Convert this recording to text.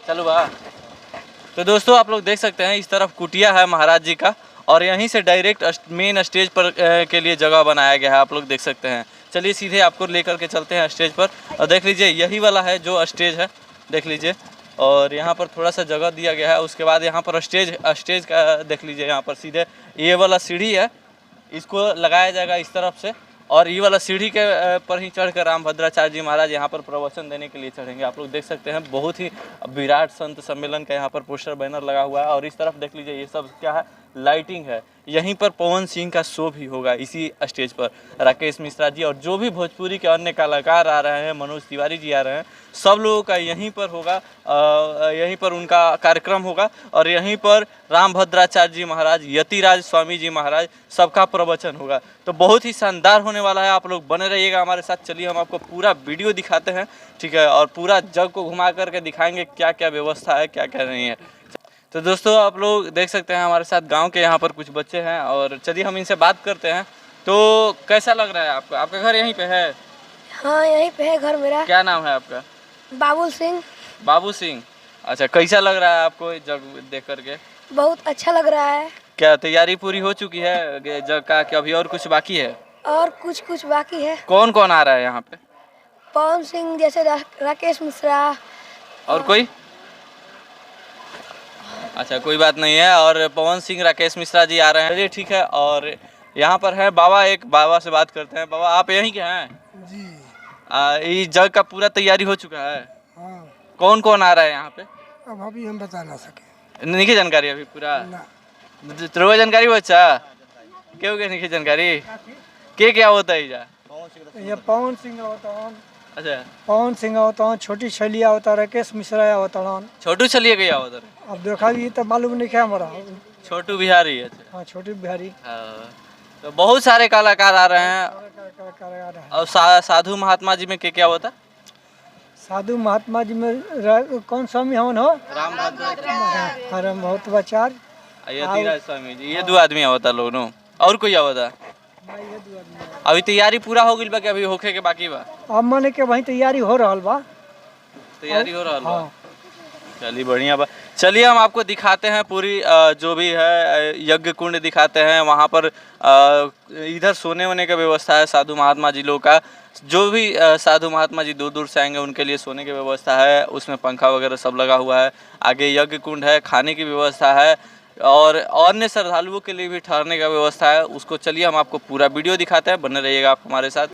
चलो बा। तो दोस्तों आप लोग देख सकते हैं इस तरफ कुटिया है महाराज जी का और यहीं से डायरेक्ट मेन स्टेज पर के लिए जगह बनाया गया है। आप लोग देख सकते हैं। चलिए सीधे आपको लेकर के चलते हैं स्टेज पर और देख लीजिए यही वाला है जो स्टेज है, देख लीजिए। और यहाँ पर थोड़ा सा जगह दिया गया है। उसके बाद यहाँ पर स्टेज का देख लीजिए, यहाँ पर सीधे ये वाला सीढ़ी है, इसको लगाया जाएगा इस तरफ से और ये वाला सीढ़ी के पर ही चढ़कर रामभद्राचार्य जी महाराज यहाँ पर प्रवचन देने के लिए चढ़ेंगे। आप लोग देख सकते हैं बहुत ही विराट संत सम्मेलन का यहाँ पर पोस्टर बैनर लगा हुआ है। और इस तरफ देख लीजिए ये सब क्या है, लाइटिंग है। यहीं पर पवन सिंह का शो भी होगा इसी स्टेज पर। राकेश मिश्रा जी और जो भी भोजपुरी के अन्य कलाकार आ रहे हैं, मनोज तिवारी जी आ रहे हैं, सब लोगों का यहीं पर होगा, यहीं पर उनका कार्यक्रम होगा। और यहीं पर रामभद्राचार्य जी महाराज, यतिराज स्वामी जी महाराज सबका प्रवचन होगा। तो बहुत ही शानदार होने वाला है। आप लोग बने रहिएगा हमारे साथ। चलिए हम आपको पूरा वीडियो दिखाते हैं, ठीक है, और पूरा जग को घुमा करके दिखाएंगे क्या क्या व्यवस्था है, क्या क्या नहीं है। तो दोस्तों आप लोग देख सकते हैं हमारे साथ गांव के यहाँ पर कुछ बच्चे हैं और चलिए हम इनसे बात करते हैं। तो कैसा लग रहा है आपको? आपका घर यहीं पे है? हाँ यहीं पे है घर मेरा। क्या नाम है आपका? बाबुल सिंह। बाबू सिंह। अच्छा, कैसा लग रहा है आपको जग देख करके? बहुत अच्छा लग रहा है। क्या तैयारी पूरी हो चुकी है जग का, कि अभी और कुछ बाकी है? और कुछ कुछ बाकी है। कौन कौन आ रहा है यहाँ पे? पवन सिंह जैसे राकेश मिश्रा। और कोई? अच्छा, कोई बात नहीं है। और पवन सिंह, राकेश मिश्रा जी आ रहे हैं। चलिए ठीक है। और यहाँ पर है बाबा, एक बाबा से बात करते हैं। बाबा आप यहीं के हैं जी? ये जग का पूरा तैयारी हो चुका है? हाँ। कौन कौन आ रहा है यहाँ पे? अब अभी हम बता ना सके। नहीं जानकारी अभी पूरा? ना। तेरे जानकारी हो? अच्छा, क्यों के नहीं जानकारी? क्या होता है जा? ये पवन सिंह होता हूँ। अच्छा, पवन सिंह होता हूँ, छोटी छलिया होता, राकेश मिश्रा होता हूँ। छोटू चलिए गया उधर? अब देखा भी तो मालूम नहीं क्या हमारा। छोटू बिहारी है। अच्छा हाँ, छोटी बिहारी। हाँ, तो बहुत सारे कलाकार आ रहे हैं। और साधु महात्मा जी में क्या होता? साधु महात्मा जी में कौन स्वामी हवन हो? रामभद्राचार्य, यतिराज स्वामी जी, ये दो आदमी होता लोग नो। और कोई होता? अभी तैयारी पूरा हो गई बा कि अभी होखे के बाकी बा? अब माने के वही तैयारी हो रहा बा। तैयारी हो रहा बा। हाँ। चलिए बढ़िया बा। चलिए हम आपको दिखाते हैं पूरी जो भी है यज्ञ कुंड दिखाते हैं। वहाँ पर इधर सोने वोने का व्यवस्था है साधु महात्मा जी लोग का। जो भी साधु महात्मा जी दूर दूर से आएंगे उनके लिए सोने की व्यवस्था है, उसमें पंखा वगैरह सब लगा हुआ है। आगे यज्ञ कुंड है, खाने की व्यवस्था है और अन्य श्रद्धालुओं के लिए भी ठहरने का व्यवस्था है। उसको चलिए हम आपको पूरा वीडियो दिखाते हैं, बने रहिएगा आप हमारे साथ।